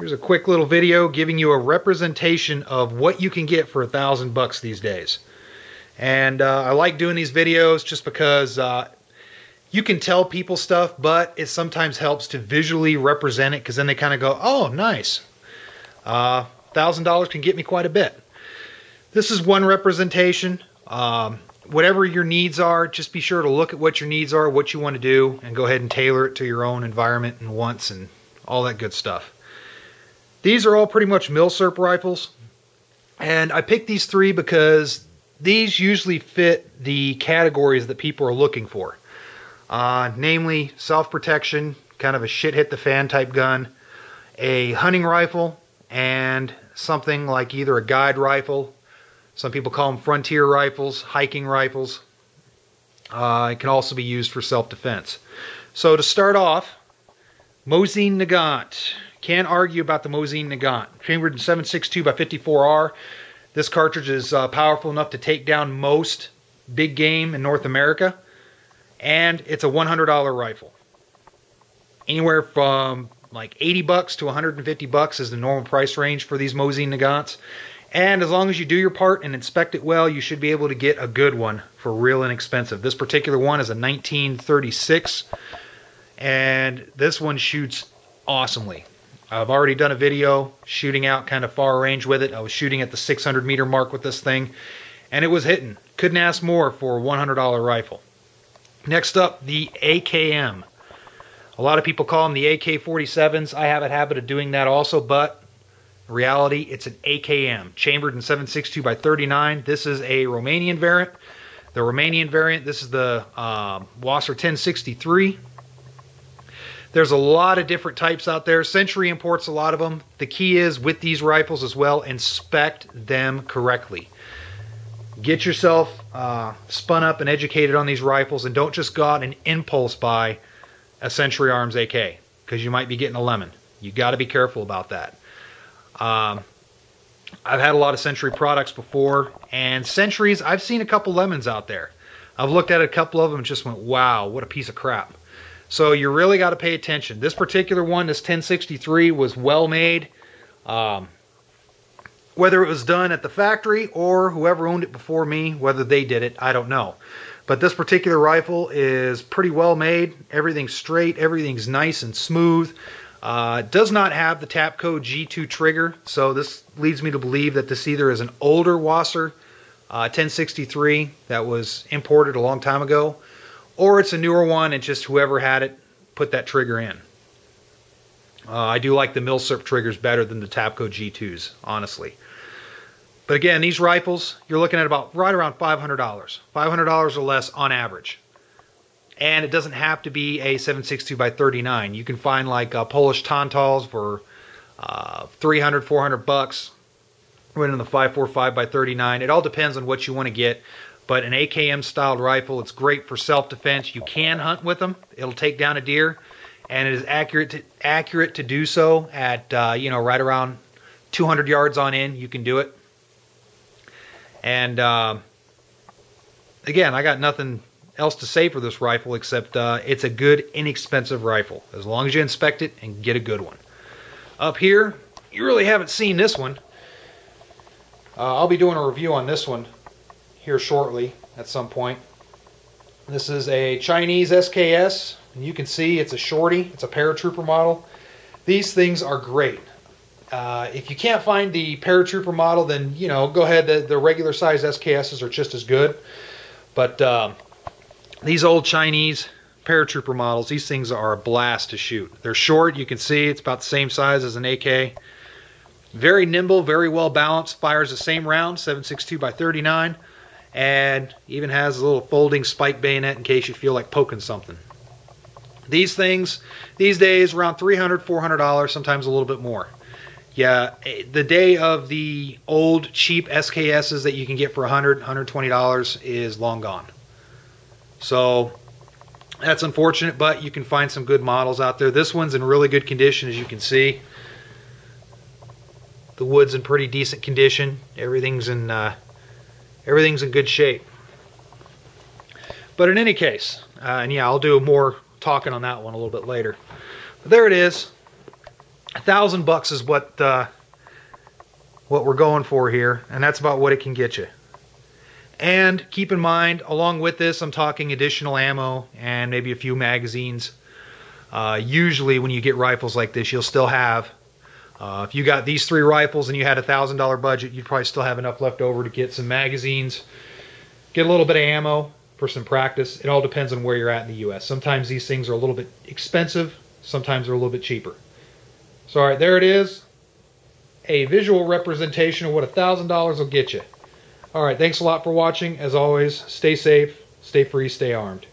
Here's a quick little video giving you a representation of what you can get for $1,000 these days. And I like doing these videos just because you can tell people stuff, but it sometimes helps to visually represent it, because then they kind of go, oh, nice. $1,000 can get me quite a bit. This is one representation. Whatever your needs are, just be sure to look at what your needs are, what you want to do, and go ahead and tailor it to your own environment and wants and all that good stuff. These are all pretty much milsurp rifles, and I picked these three because these usually fit the categories that people are looking for. Namely, self-protection, kind of a shit-hit-the-fan type gun, a hunting rifle, and something like either a guide rifle. Some people call them frontier rifles, hiking rifles. It can also be used for self-defense. So to start off, Mosin Nagant. Can't argue about the Mosin Nagant. Chambered in 7.62 by 54R. This cartridge is powerful enough to take down most big game in North America. And it's a $100 rifle. Anywhere from like $80 to $150 is the normal price range for these Mosin Nagants. And as long as you do your part and inspect it well, you should be able to get a good one for real inexpensive. This particular one is a 1936, and this one shoots awesomely. I've already done a video shooting out kind of far range with it. I was shooting at the 600 meter mark with this thing, and it was hitting. Couldn't ask more for a $100 rifle. Next up, the AKM. A lot of people call them the AK-47s. I have a habit of doing that also, but in reality, it's an AKM, chambered in 7.62 by 39. This is a Romanian variant. The Romanian variant, this is the Wasser 1063. There's a lot of different types out there. Century imports a lot of them. The key is, with these rifles as well, inspect them correctly. Get yourself spun up and educated on these rifles, and don't just go out and impulse buy a Century Arms AK, because you might be getting a lemon. You got to be careful about that. I've had a lot of Century products before, and Centuries, I've seen a couple lemons out there. I've looked at a couple of them and just went, wow, what a piece of crap. So you really got to pay attention. This particular one, this 1063, was well made. Whether it was done at the factory or whoever owned it before me, whether they did it, I don't know. But this particular rifle is pretty well made. Everything's straight, everything's nice and smooth. It does not have the Tapco G2 trigger, so this leads me to believe that this either is an older Wasser 1063 that was imported a long time ago, or it's a newer one and just whoever had it put that trigger in. I do like the milsurp triggers better than the Tapco G2s, honestly. But again, these rifles, you're looking at about right around $500. $500 or less on average. And it doesn't have to be a 7.62 by 39. You can find like Polish Tantals for $300, $400. Right in the 5.45 by 39. It all depends on what you want to get. But an AKM styled rifle, it's great for self-defense. You can hunt with them. It'll take down a deer. And it is accurate to do so at right around 200 yards on in. You can do it. And again, I got nothing else to say for this rifle except it's a good, inexpensive rifle, as long as you inspect it and get a good one. Up here, you really haven't seen this one. I'll be doing a review on this one here shortly at some point. This is a Chinese SKS, and you can see it's a shorty. It's a paratrooper model. These things are great. If you can't find the paratrooper model, then go ahead. The regular size SKSs are just as good. But these old Chinese paratrooper models, these things are a blast to shoot. They're short. You can see it's about the same size as an AK. Very nimble, very well balanced. Fires the same round, 7.62 by 39, and even has a little folding spike bayonet in case you feel like poking something. These things, these days, around $300, $400, sometimes a little bit more. Yeah, the day of the old cheap SKSs that you can get for $100, $120 is long gone. So that's unfortunate, but you can find some good models out there. This one's in really good condition, as you can see. The wood's in pretty decent condition. Everything's in good shape. But in any case, and yeah, I'll do more talking on that one a little bit later. But there it is. $1,000 is what we're going for here, and that's about what it can get you. And keep in mind, along with this, I'm talking additional ammo and maybe a few magazines. Usually when you get rifles like this, you'll still have, if you got these 3 rifles and you had $1,000 budget, you'd probably still have enough left over to get some magazines, get a little bit of ammo for some practice. It all depends on where you're at in the US. Sometimes these things are a little bit expensive, sometimes they're a little bit cheaper. So alright, there it is. A visual representation of what $1,000 will get you. Alright, thanks a lot for watching. As always, stay safe, stay free, stay armed.